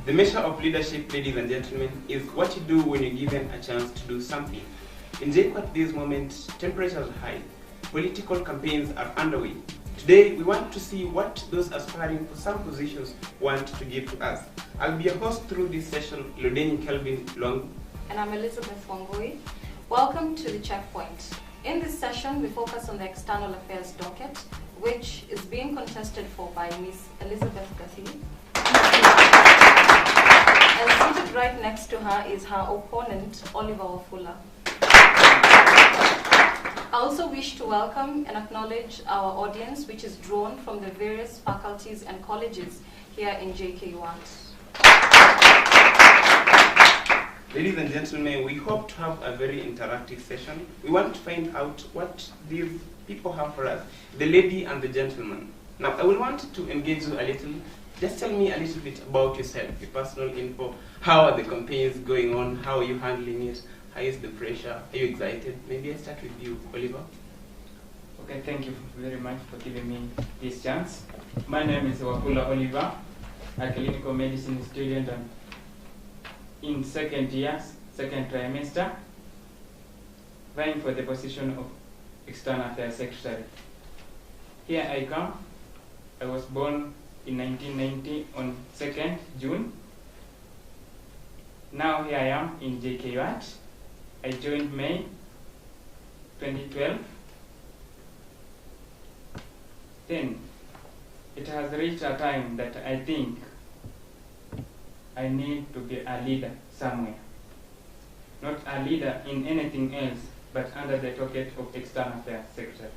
The measure of leadership, ladies and gentlemen, is what you do when you're given a chance to do something. In JKUAT this moment, temperatures are high. Political campaigns are underway. Today, we want to see what those aspiring for some positions want to give to us. I'll be your host through this session, Lodeni Kelvin Long. And I'm Elizabeth Wangui. Welcome to the Checkpoint. In this session, we focus on the External Affairs docket, which is being contested for by Ms. Elizabeth Gathi. And seated right next to her is her opponent, Oliver Wafula. I also wish to welcome and acknowledge our audience, which is drawn from the various faculties and colleges here in JKUAT. Ladies and gentlemen, we hope to have a very interactive session. We want to find out what these people have for us, the lady and the gentleman. Now, I will want to engage you a little. Just tell me a little bit about yourself, your personal info. How are the campaigns going on? How are you handling it? How is the pressure? Are you excited? Maybe I start with you, Oliver. Okay, thank you very much for giving me this chance. My name is Wafula Oliver, a clinical medicine student in second trimester, vying for the position of External Affairs Secretary. Here I come. I was born in 1990 on 2nd June. Now here I am in JKUAT. I joined May 2012. Then it has reached a time that I think I need to be a leader somewhere. Not a leader in anything else, but under the topic of External Affairs Secretary.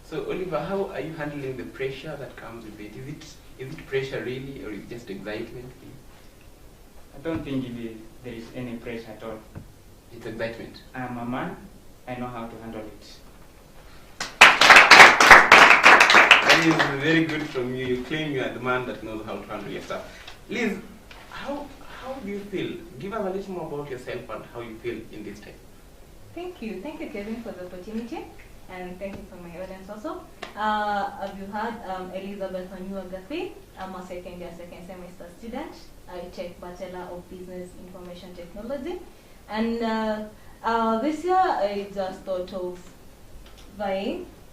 So, Oliver, how are you handling the pressure that comes with it? Is it pressure really, or is it just excitement? I don't think there is any pressure at all. It's excitement. I'm a man. I know how to handle it. That is very good from you. You claim you are the man that knows how to handle your stuff. Liz, how do you feel? Give us a little more about yourself and how you feel in this time. Thank you, Kevin, for the opportunity, and thank you for my audience also. As you heard, Elizabeth Gathi. I'm a second semester student. I take Bachelor of Business Information Technology, and this year I just thought of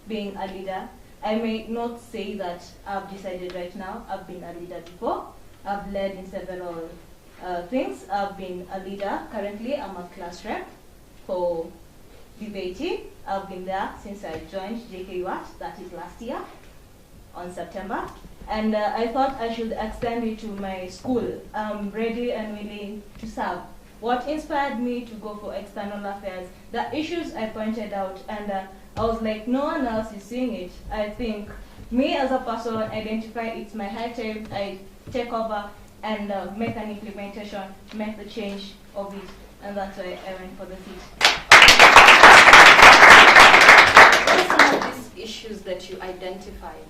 being a leader. I may not say that I've decided right now. I've been a leader before. I've led in several things. I've been a leader. Currently, I'm a class rep for DVT. I've been there since I joined JKUAT, that is last year, on September. And I thought I should extend it to my school. I'm ready and willing to serve. What inspired me to go for external affairs, the issues I pointed out, and I was like, no one else is seeing it. I think me as a person identify it's my high time, I take over and make an implementation, make the change of it, and that's why I went for the seat. What are some of these issues that you identified?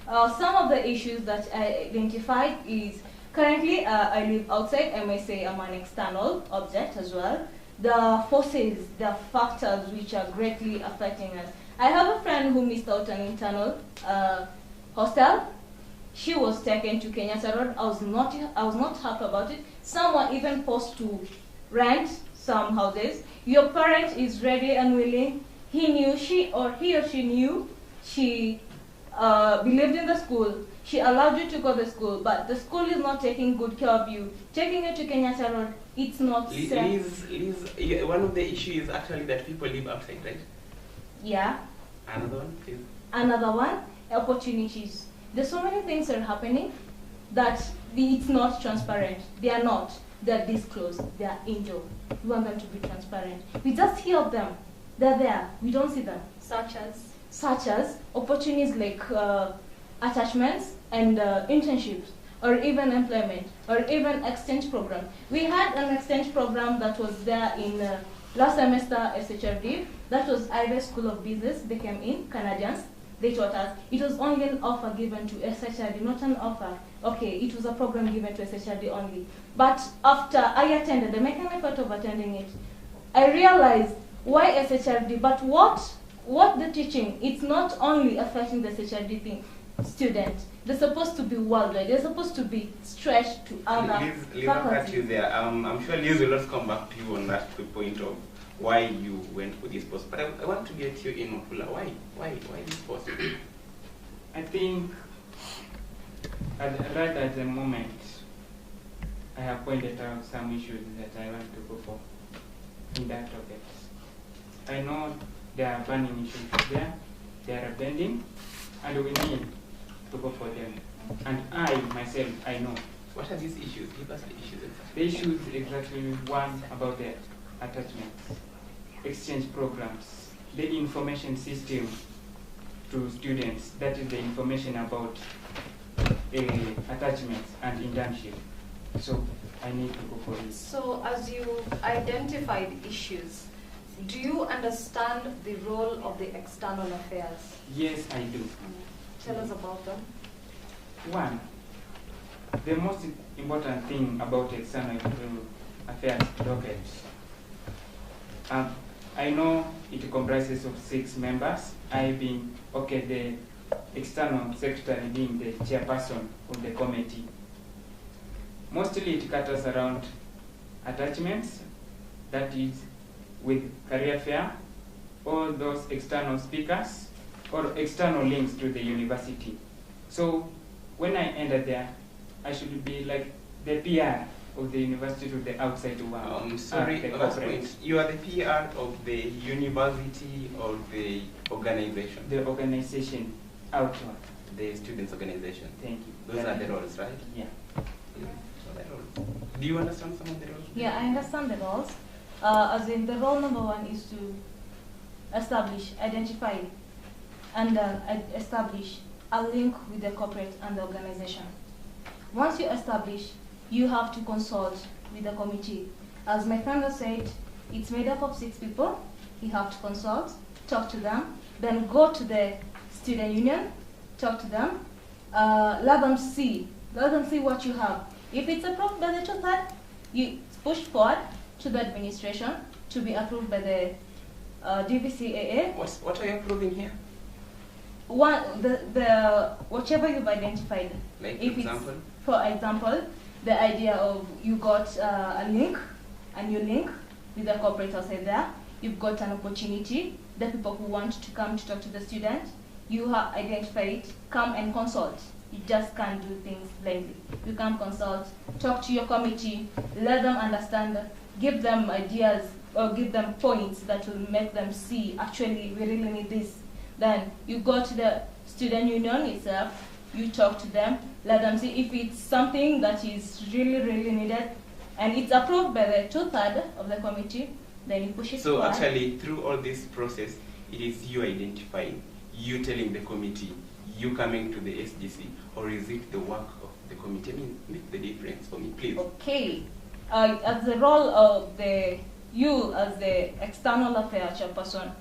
Some of the issues that I identified is, currently I live outside. I may say I'm an external object as well. The forces, the factors which are greatly affecting us. I have a friend who missed out an internal hostel. She was taken to Kenyatta Road. I was not happy about it. Someone even forced to rent some houses. Your parent is ready and willing. He or she knew. She believed in the school. She allowed you to go to school, but the school is not taking good care of you. Taking you to Kenyatta Road, it's not safe. Liz, one of the issues is actually that people live outside, right? Yeah. Another one, please. Another one, opportunities. There's so many things that are happening that it's not transparent. They are not. They're disclosed. They are indoor. We want them to be transparent. We just hear of them. They're there. We don't see them. Such as opportunities like attachments and internships, or even employment, or even exchange program. We had an exchange program that was there in last semester SHRD. That was Irish School of Business. They came in, Canadians. They taught us. It was only an offer given to SHRD, not an offer. Okay, it was a program given to SHRD only. But after I attended, I made an effort of attending it, I realized why SHRD, but what the teaching, it's not only affecting the SHRD thing. students. They're supposed to be worldwide. They're supposed to be stretched to other Liz, I'll cut faculty. you there. I'm sure Liz will not come back to you on that point of why you went for this post. But I want to get you in, Wafula. Why this post? I think right at the moment, I have pointed out some issues that I want to go for in that topic. I know there are burning issues there, they are pending, and we need to go for them. And I, myself, I know. What are these issues? Give us the issues. The issues exactly one about the attachments, exchange programs, the information system to students, that is the information about attachments and internship. So I need to go for this. So as you identified issues, do you understand the role of the external affairs? Yes, I do. Tell us about them. One, the most important thing about external affairs dockets. I know it comprises of 6 members. I being the external secretary being the chairperson of the committee. Mostly it caters around attachments, that is with career fair, all those external speakers or external links to the university. So when I enter there, I should be like the PR of the university to the outside world. Sorry, the last corporate. point. You are the PR of the university or the organization? The organization outward. The students' organization. Thank you. Those are the roles, right? Yeah. So the roles. Do you understand some of the roles? Yeah, I understand the roles. As in, the role number 1 is to establish, identify, and establish a link with the corporate and the organization. Once you establish, you have to consult with the committee. As my friend has said, it's made up of 6 people. You have to consult, talk to them, then go to the student union, talk to them, let them see what you have. If it's approved by the 2/3, you push forward to the administration to be approved by the DVCAA. What are you approving here? Whatever you've identified. Like, If for example? For example, the idea of you got a new link with the corporate outside there. You've got an opportunity. The people who want to come to talk to the student, you have identified, come and consult. You just can't do things blindly. You come consult, talk to your committee, let them understand, give them ideas or give them points that will make them see, actually, we really need this. Then you go to the student union itself, you talk to them, let them see if it's something that is really, really needed, and it's approved by the 2/3 of the committee, then you push it So forward. actually, through all this process, it is you identifying, you telling the committee, you coming to the SGC, or is it the work of the committee? I mean, make the difference for me, please. Okay. As the role of you as the external affairs chairperson,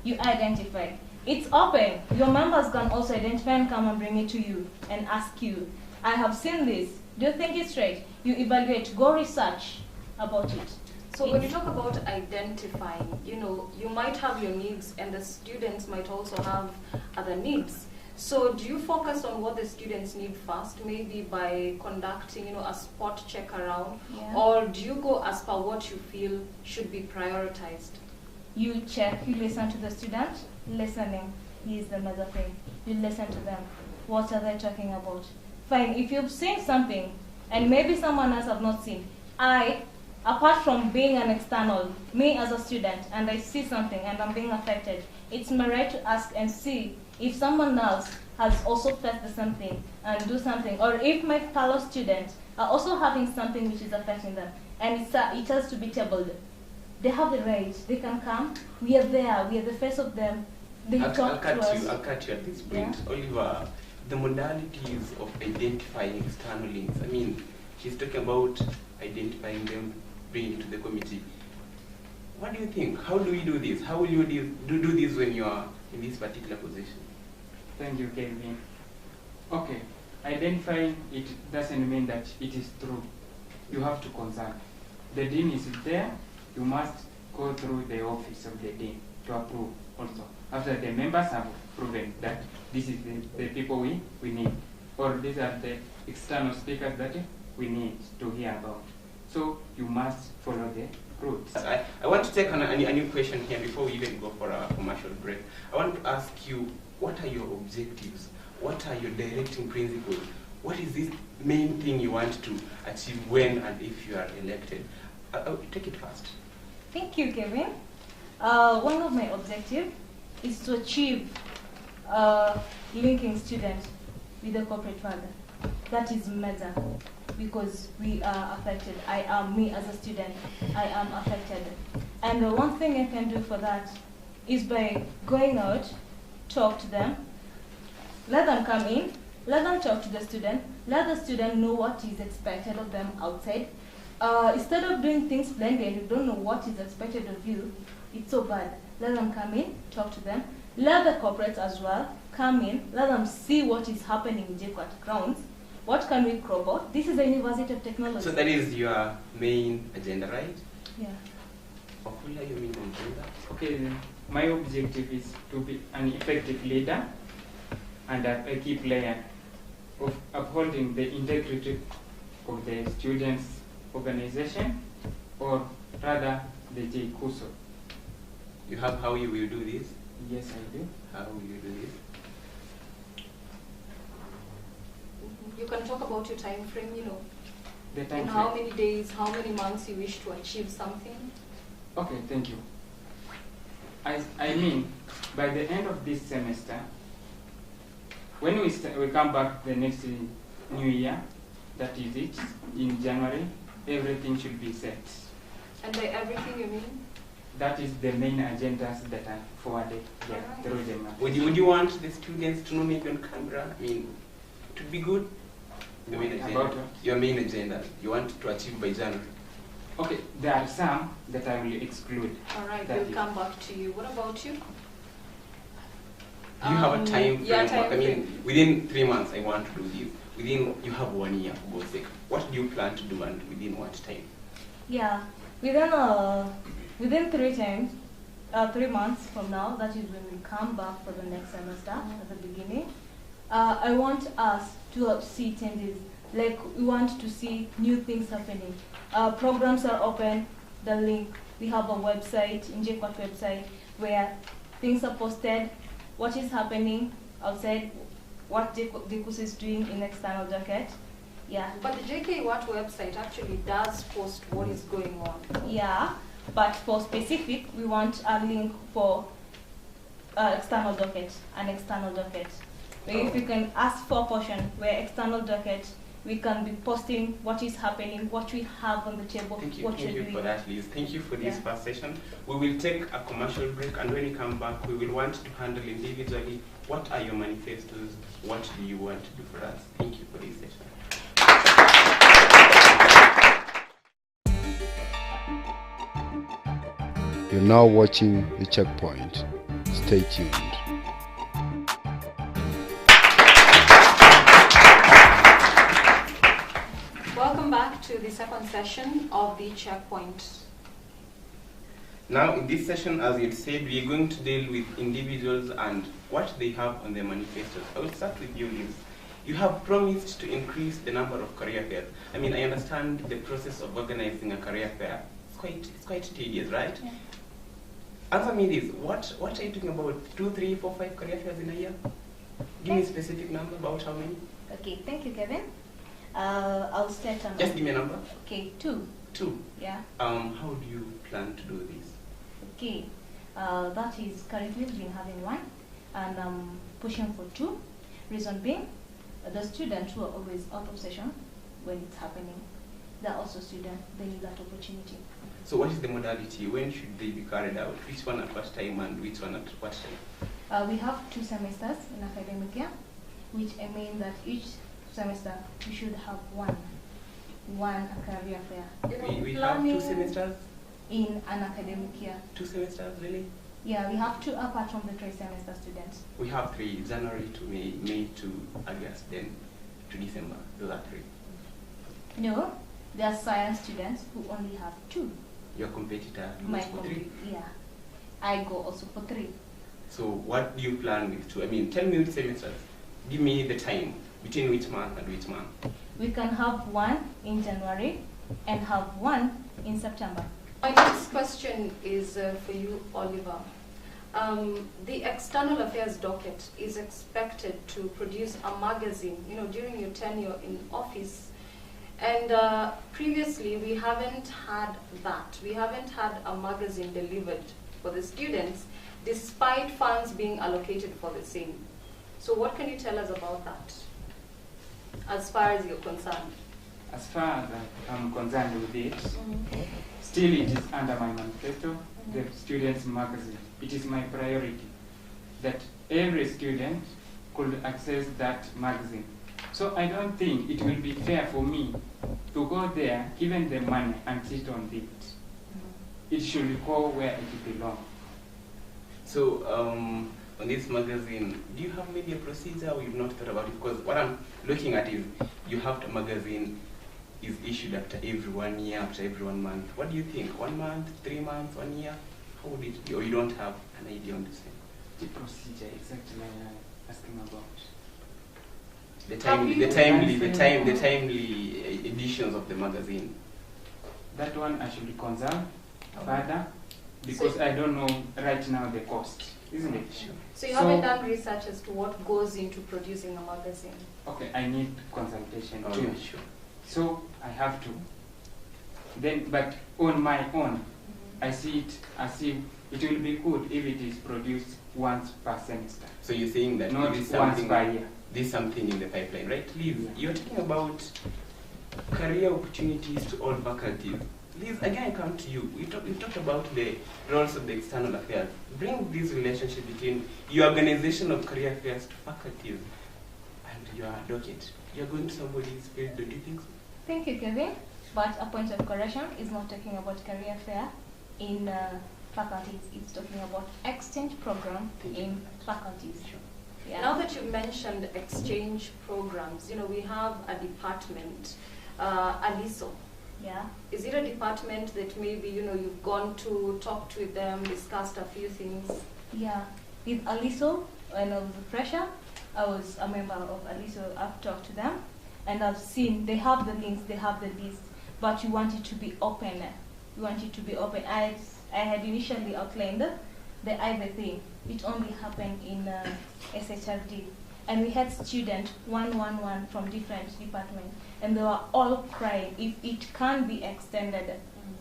you identify. It's open. Your members can also identify and come and bring it to you and ask you, I have seen this. Do you think it's right? You evaluate, go research about it. So when you talk about identifying, you might have your needs and the students might also have other needs. So do you focus on what the students need first, maybe by conducting, a spot check around, Yeah. or do you go as per what you feel should be prioritized? You check, you listen to the student. Listening is the major thing. You listen to them. What are they talking about? Fine, if you've seen something and maybe someone else have not seen, apart from being an external, me as a student, and I see something and I'm being affected, it's my right to ask and see if someone else has also felt the same thing and do something, or if my fellow students are also having something which is affecting them, and it has to be tabled. They have the right, they can come, we are there, we are the face of them, they I'll talk to us. I'll cut you at this point. Yeah. Oliver, the modalities of identifying external links, I mean, she's talking about identifying them, bringing it to the committee. What do you think? How do we do this? How will you do this when you are in this particular position? Thank you, Kevin. Okay, identifying it doesn't mean that it is true. You have to consult. The dean is there, you must go through the office of the dean to approve. also. After the members have proven that this is the people we need, or these are the external speakers that we need to hear about. So you must follow the rules. I want to take a new question here before we even go for a commercial break. I want to ask you, what are your objectives? What are your directing principles? What is this main thing you want to achieve when and if you are elected? Take it first. Thank you, Kevin. One of my objectives is to achieve linking students with the corporate world. That is major because we are affected. Me as a student, I am affected. And one thing I can do for that is by going out, talk to them, let them come in, let them talk to the student, let the student know what is expected of them outside. Instead of doing things blindly and you don't know what is expected of you, it's so bad. Let them come in, talk to them. Let the corporates as well come in, let them see what is happening in JKUAT grounds. What can we crop out? This is a University of Technology. So that is your main agenda, right? Yeah. Wafula, your main agenda? Okay, then my objective is to be an effective leader and a key player of upholding the integrity of the students' organization, or rather the Jkuso. You have how you will do this? Yes, I do. How will you do this? You can talk about your time frame, The time in frame. how many days, how many months you wish to achieve something. Okay, thank you. I mean, by the end of this semester, when we come back the next new year, that is it, in January, everything should be set. And by everything you mean? That is the main agendas that are forwarded through the map. Would you want the students to know maybe on camera? I mean, it would be good. The main agenda. About what? Your main agenda. You want to achieve by January. Okay, there are some that I will exclude. All right, That we'll is- come back to you. What about you? Do you have a time yeah, framework? time I mean, frame. within 3 months I want to do this. Within, you have 1 year for God's sake. What do you plan to do and within what time? Yeah. Within 3 months from now, that is when we come back for the next semester at the beginning. I want us to see changes. Like, we want to see new things happening. Programs are open, the link. We have a website, in JKUAT website, where things are posted, what is happening outside, what Jkuso is doing in external docket. Yeah. But the JKUAT website actually does post what is going on. Yeah, but for specific, we want a link for external docket, an external docket. Where if we can ask for a portion where external docket, we can be posting what is happening, what we have on the table, Thank you what we're doing. for that, Liz. Thank you for this Yeah. first session. We will take a commercial break, and when we come back, we will want to handle individually what are your manifestos, what do you want to do for us. Thank you for this session. You're now watching The Checkpoint. Stay tuned. Welcome back to the second session of the Checkpoint. Now, in this session, as you said, we are going to deal with individuals and what they have on their manifestos. I will start with you, Liz. You have promised to increase the number of career fairs. I mean, I understand the process of organizing a career fair. It's quite tedious, right? Yeah. Answer me this. What are you talking about? 2, 3, 4, 5 career fairs in a year? Give me a specific number about how many. Okay, thank you, Kevin. I'll start on. Just give me a number. Okay, 2. 2. Yeah. How do you plan to do this? Okay, that is currently we've been having 1, and I'm pushing for 2. Reason being, the students who are always out of session when it's happening, they're also students, they need that opportunity. So what is the modality? When should they be carried out? Which one at what time and which one at what time? We have 2 semesters in academic year, which I mean that each semester we should have one career fair. We have 2 semesters? In an academic year. 2 semesters, really? Yeah, we have 2 apart from the 3-semester students. We have 3, January to May to August, then to December. Those are 3. No, there are science students who only have 2. Your competitor My goes for 3. yeah. I go also for 3. So what do you plan with two? I mean, tell me which semesters. Give me the time between which month and which month. We can have one in January and have one in September. My next question is for you, Oliver. The External Affairs docket is expected to produce a magazine, during your tenure in office. And previously, we haven't had that. We haven't had a magazine delivered for the students, despite funds being allocated for the same. So what can you tell us about that, as far as you're concerned? As far as I'm concerned with it, still it is under my manifesto, the students' magazine. It is my priority that every student could access that magazine. So I don't think it will be fair for me to go there, given the money, and sit on it. It should go where it belongs. So on this magazine, do you have maybe a procedure or you've not thought about it? Because what I'm looking at is you have the magazine is issued after every 1 year, after every 1 month. What do you think? 1 month, 3 months, 1 year? How would it be? Or you don't have an idea on this thing? The procedure exactly I'm asking about. The timely editions of the magazine. That one I should consult further because I don't know right now the cost, isn't it? Sure. So you haven't done research as to what goes into producing a magazine? Okay, I need consultation Oh, too. yeah, sure. So I have to. Then, but on my own, I see it as if it will be good if it is produced once per semester. So you're saying that Not this is once something, per year. this is something in the pipeline, right? Liz, Yeah. you're talking about career opportunities to all faculties. Liz, again, I come to you. We talked about the roles of the external affairs. Bring this relationship between your organization of career affairs to faculties and your docket. You're going to somebody's field, don't you think so? Thank you, Kevin. But a point of correction is not talking about career fair in faculties. It's talking about exchange program in faculties. Sure. Yeah. Now that you mentioned exchange programs, we have a department, ALISO. Yeah. Is it a department that maybe, you've gone to, talked with them, discussed a few things? Yeah. With ALISO, when I was a fresher, I was a member of ALISO. I've talked to them, and I've seen they have the links, they have the list, but you want it to be open. You want it to be open. I had initially outlined the IVA thing. It only happened in SHRD. And we had students, one from different departments, and they were all crying. If it can be extended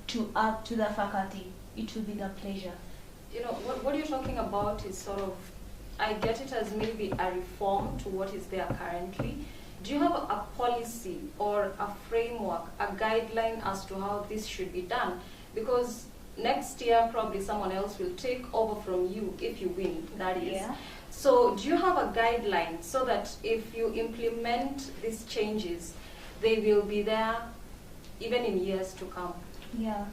to the faculty, it will be a pleasure. What you're talking about is sort of, I get it as maybe a reform to what is there currently. Do you have a policy or a framework, a guideline as to how this should be done? Because next year, probably someone else will take over from you if you win, that is. Yeah. So do you have a guideline so that if you implement these changes, they will be there even in years to come? Yeah.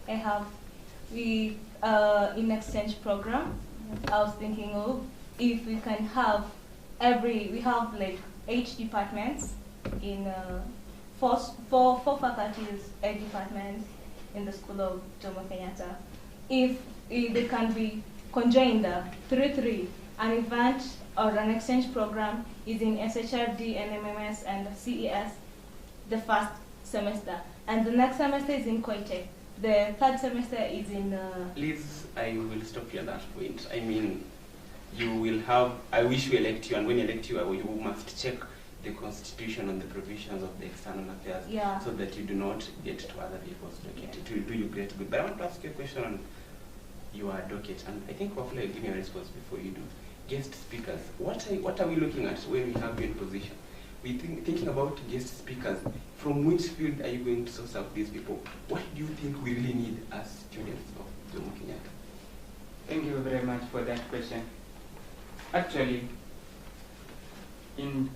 I have. We, in exchange program, I was thinking of if we can have we have like 8 departments in four faculties, 8 departments in the School of Jomo Kenyatta. If they can be conjoined 3-3, an event or an exchange program is in SHRD, NMMS, and CES the first semester, and the next semester is in Koite. The third semester is in... Liz, I will stop you at that point. I mean, you will have, I wish we elect you, and when you elect you, you must check the constitution and the provisions of the external affairs, Yeah. so that you do not get to other people's docket. It will do you great good. But I want to ask you a question on your docket, and I think Wafula will give me a response before you do. Guest speakers, what are we looking at when we have you in position? We thinking about guest speakers. From which field are you going to source out these people? What do you think we really need as students of Jomo Kenyatta? Thank you very much for that question. Actually, in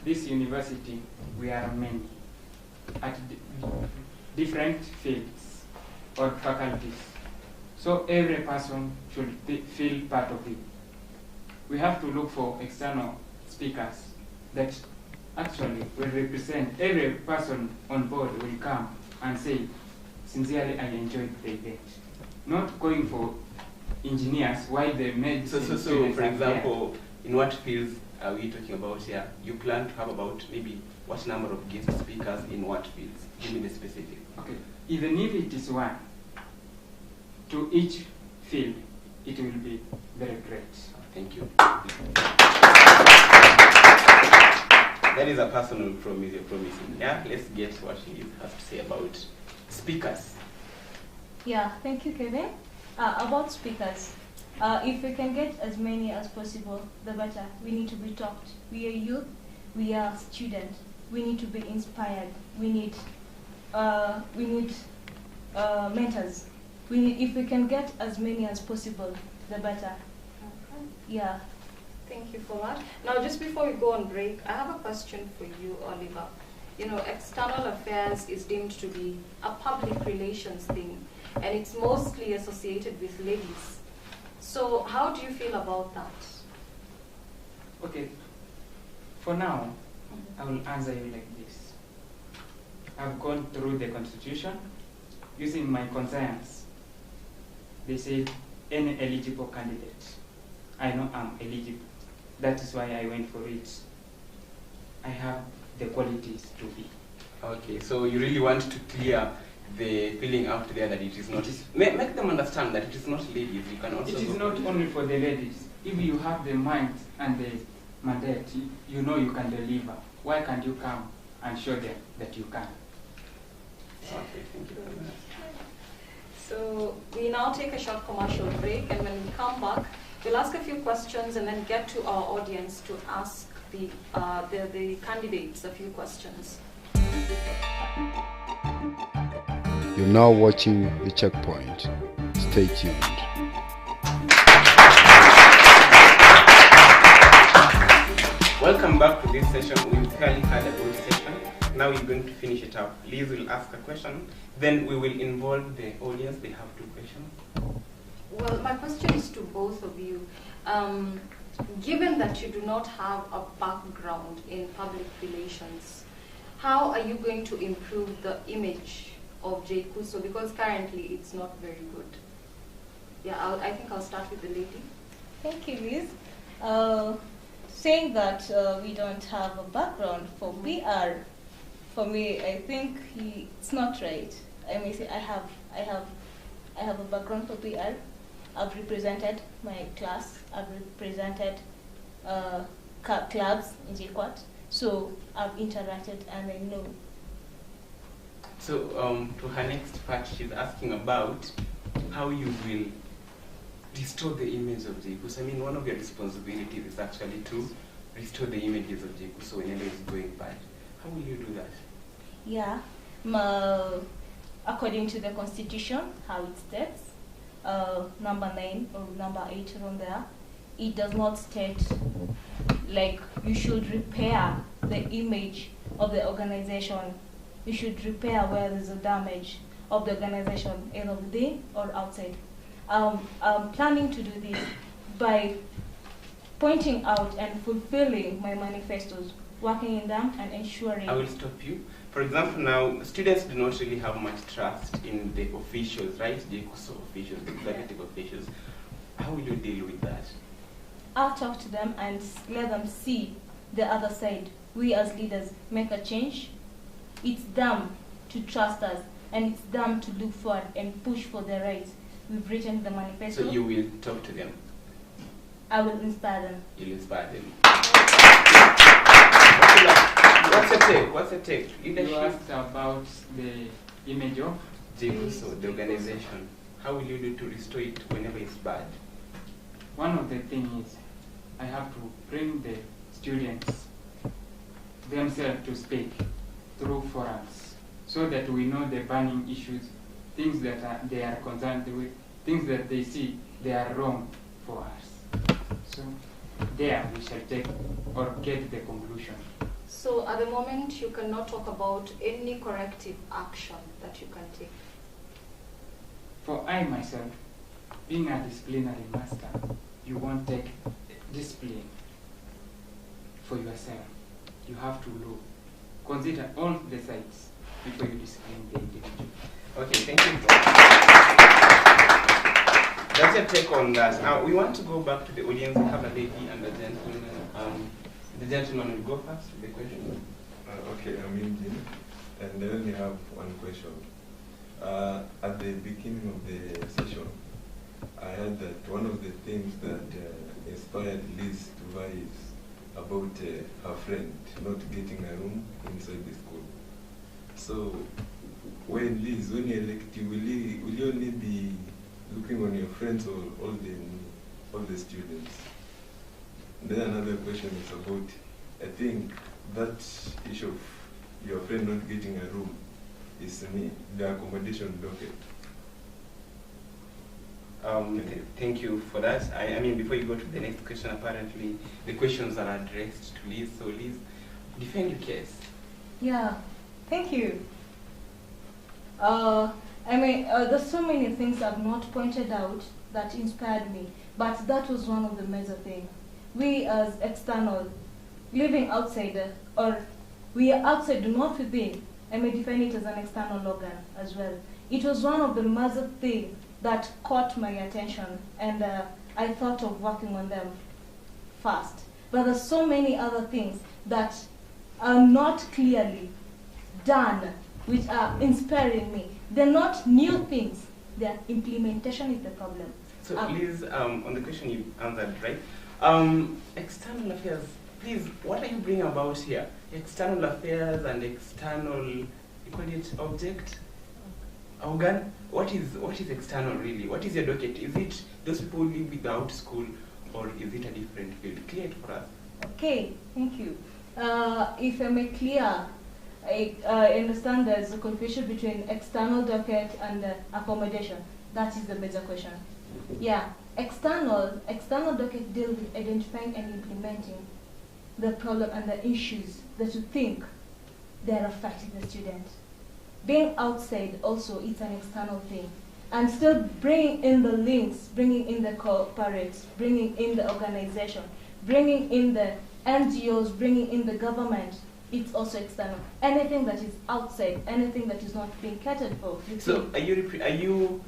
this university, we are many at different fields or faculties. So every person should feel part of it. We have to look for external speakers that actually will represent every person on board will come and say, sincerely, I enjoyed the event. Not going for engineers, while the medicine So students for are there. example, in what fields are we talking about here? You plan to have about maybe what number of guest speakers in what fields? Give me the specific. Okay, even if it is one, to each field, it will be very great. Thank you. That is a personal promise you're promising. Yeah, let's get what she has to say about speakers. Yeah, thank you, Kevin. About speakers, if we can get as many as possible, the better. We need to be taught. We are youth, we are students. We need to be inspired. We need mentors. If we can get as many as possible, the better. Okay. Yeah. Thank you for that. Now, just before we go on break, I have a question for you, Oliver. You know, external affairs is deemed to be a public relations thing, and it's mostly associated with ladies. So, how do you feel about that? Okay, for now, I will answer you like this. I've gone through the constitution using my conscience. They say any eligible candidate. I know I'm eligible. That is why I went for it. I have the qualities to be. Okay, so you really want to clear the feeling out there that it is not. Make them understand that it is not ladies. You can also. It is not only for the ladies. If you have the mind and the mandate, you know you can deliver. Why can't you come and show them that you can? Okay, thank you very much. So, we now take a short commercial break, and when we come back, we'll ask a few questions and then get to our audience to ask the candidates a few questions. You're now watching The Checkpoint. Stay tuned. Welcome back to this session. We've fairly had a good session. Now we're going to finish it up. Liz will ask a question, then we will involve the audience. They have 2 questions. Well, my question is to both of you. Given that you do not have a background in public relations, how are you going to improve the image of Jkuso? Because currently it's not very good. Yeah, I think I'll start with the lady. Thank you, Liz. Saying that we don't have a background for PR, for me, I think it's not right. I may say I have a background for PR. I've represented my class. I've represented clubs in JKUAT. So I've interacted and I know. So to her next part, she's asking about how you will restore the image of Jkuso. I mean, one of your responsibilities is actually to restore the images of Jkuso whenever it's going bad. How will you do that? Yeah, according to the constitution, how it states, number 9 or number 8 around there, it does not state like you should repair the image of the organization. You should repair where there's a damage of the organization, either within or outside. I'm planning to do this by pointing out and fulfilling my manifestos, working in them and ensuring. I will stop you. For example, now, students do not really have much trust in the officials, right? Jkuso officials, the executive officials. How will you deal with that? I'll talk to them and let them see the other side. We as leaders make a change. It's them to trust us, and it's them to look forward and push for their rights. We've written the manifesto. So you will talk to them? I will inspire them. You'll inspire them. What's your take? What's your take? You asked about the image of Jkuso, the organization. How will you do to restore it whenever it's bad? One of the things is I have to bring the students themselves to speak through forums so that we know the burning issues, things that they are concerned with, things that they see they are wrong for us. So there we shall take or get the conclusion. So at the moment, you cannot talk about any corrective action that you can take. For I myself, being a disciplinary master, you won't take discipline for yourself. You have to look, consider all the sides before you discipline the individual. Okay, thank you. That's what's your take on that? Now, we want to go back to the audience. We have a lady and a gentleman. The gentleman will go first with the question. Okay, I'm Jim, and I only have one question. At the beginning of the session, I heard that one of the things that inspired Liz to write is about her friend not getting a room inside the school. So, when you're elected, will you only be looking on your friends or all the students? Then another question is about, I think that issue of your friend not getting a room is the accommodation docket. Thank you for that. I mean, before you go to the next question, apparently the questions are addressed to Liz. So Liz, defend your case. Yeah, thank you. I mean, there's so many things I've not pointed out that inspired me, but that was one of the major things. We as external, living outside, or we are outside, not within. I may define it as an external organ as well. It was one of the major things that caught my attention, and I thought of working on them fast. But there's so many other things that are not clearly done, which are inspiring me. They're not new things. Their implementation is the problem. So Liz, on the question you answered, right? External affairs, please, what are you bringing about here? External affairs and external, you call it object? Organ? What is external really? What is your docket? Is it those people who live without school, or is it a different field? Clear it for us. Okay, thank you. If I make clear, I understand there's a confusion between external docket and accommodation. That is the major question. Yeah, external docket deals with identifying and implementing the problem and the issues that you think they're affecting the student. Being outside also, it's an external thing. And still bringing in the links, bringing in the corporates, bringing in the organization, bringing in the NGOs, bringing in the government, it's also external. Anything that is outside, anything that is not being catered for. So are you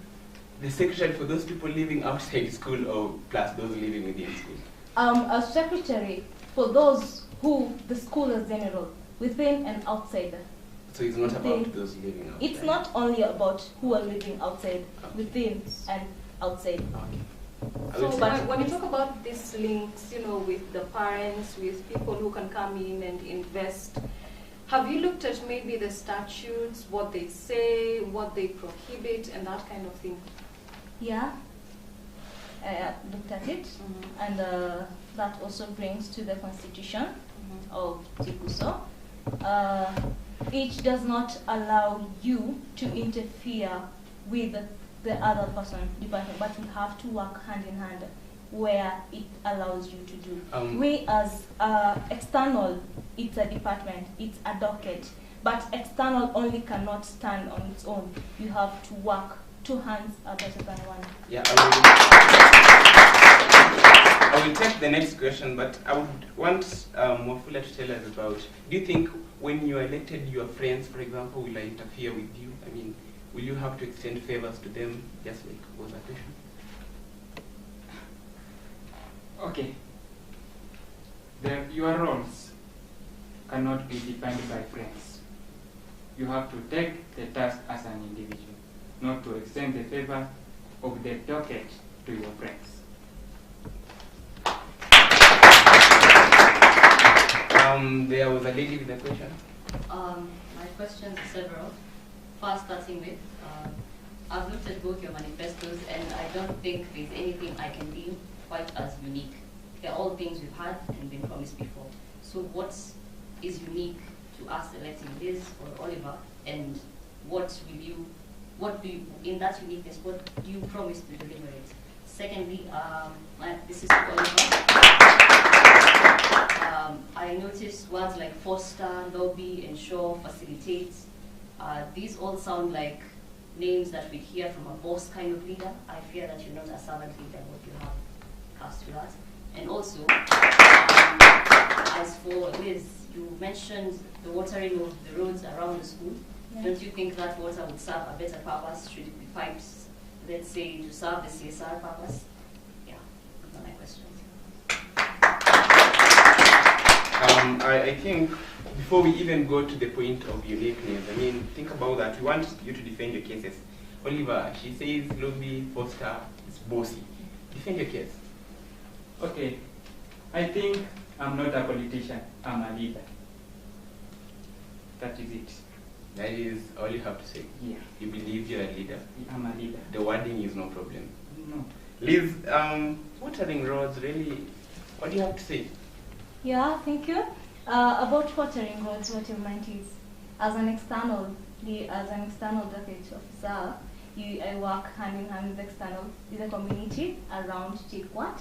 the secretary for those people living outside school, or plus those living within school? A secretary for those who the school is general, within and outside. So it's not about those living outside? It's not only about who are living outside, within and outside. Okay. So when you talk about these links, with the parents, with people who can come in and invest, have you looked at maybe the statutes, what they say, what they prohibit, and that kind of thing? Yeah, I looked at it, and that also brings to the constitution of Jkuso. It does not allow you to interfere with the other person department, but we have to work hand in hand where it allows you to do. We as external, it's a department, it's a docket, but external only cannot stand on its own. You have to work. Two hands are better than one. Yeah, I will take the next question, but I would want Mwafula to tell us about, do you think when you are elected, your friends, for example, will interfere with you? I mean, will you have to extend favors to them, just like was a question? Okay. Your roles cannot be defined by friends. You have to take the task as an individual, not to extend the favor of the docket to your friends. There was a lady with a question. My questions are several. First, starting with, I've looked at both your manifestos, and I don't think there's anything I can deem quite as unique. They're all things we've had and been promised before. So what is unique to us electing Liz or Oliver, and in that uniqueness, what do you promise to deliberate? Secondly, this is for Oliver. I noticed words like foster, lobby, ensure, facilitate. These all sound like names that we hear from a boss kind of leader. I fear that you're not a servant leader, what you have cast to that. And also, as for Liz, you mentioned the watering of the roads around the school. Yeah. Don't you think that water would serve a better purpose should it be piped let's say, to serve the CSR purpose. Yeah, those are my questions. I think before we even go to the point of uniqueness, I mean, think about that. We want you to defend your cases. Oliver, she says Lobby Foster is bossy. Defend your case. Okay, I think I'm not a politician, I'm a leader. That is it. That is all you have to say. Yeah. You believe you're a leader. I'm a leader. The wording is no problem. No. Liz, watering roads, really, what do you have to say? Yeah, thank you. About watering roads, what you meant is, as an external deputy officer, I work hand in hand with the community around JKUAT.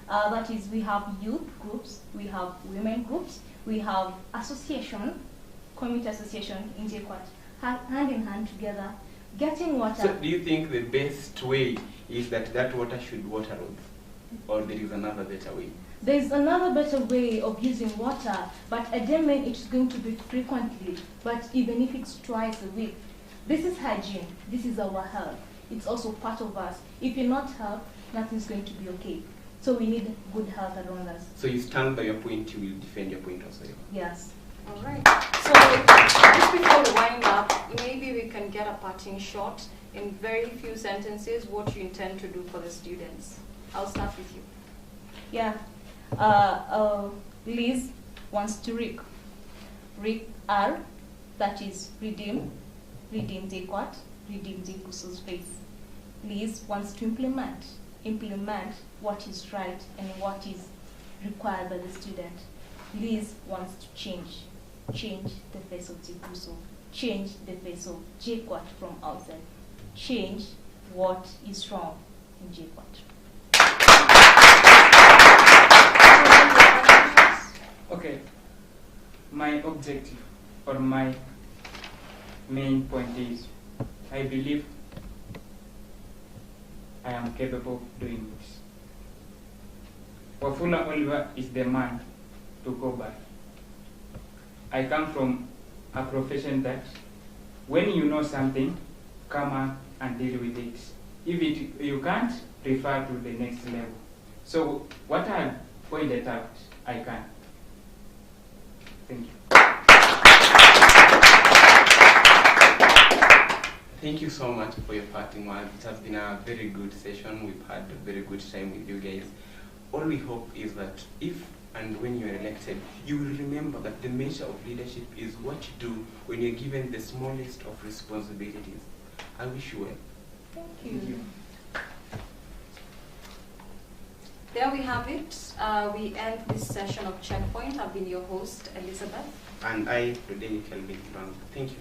That is, we have youth groups, we have women groups, we have association, community association in JKUAT, hand in hand together, getting water. So do you think the best way is that water should water roads? Or there is another better way? There is another better way of using water, but I don't mean it's going to be frequently, but even if it's twice a week. This is hygiene, this is our health. It's also part of us. If you're not health, nothing's going to be okay. So we need good health around us. So you stand by your point, you will defend your point also? Yes. All right. So just before we wind up, maybe we can get a parting shot in very few sentences what you intend to do for the students. I'll start with you. Yeah. Liz wants to R, that is redeem JKUAT, redeem Jkuso's face. Liz wants to implement what is right and what is required by the student. Liz wants to change the face of Jkuso, change the face of JKUAT from outside, change what is wrong in JKUAT. Okay, my objective or my main point is, I believe I am capable of doing this. Wafula Oliver is the man to go by. I come from a profession that when you know something, come up and deal with it. If you can't, refer to the next level. So what I pointed out, I can. Thank you. Thank you so much for your parting words. It has been a very good session. We've had a very good time with you guys. All we hope is that if and when you are elected, you will remember that the measure of leadership is what you do when you're given the smallest of responsibilities. I wish you well. Thank you. Thank you. There we have it. We end this session of Checkpoint. I've been your host, Elizabeth. And I, Rodney Kelvin. Thank you.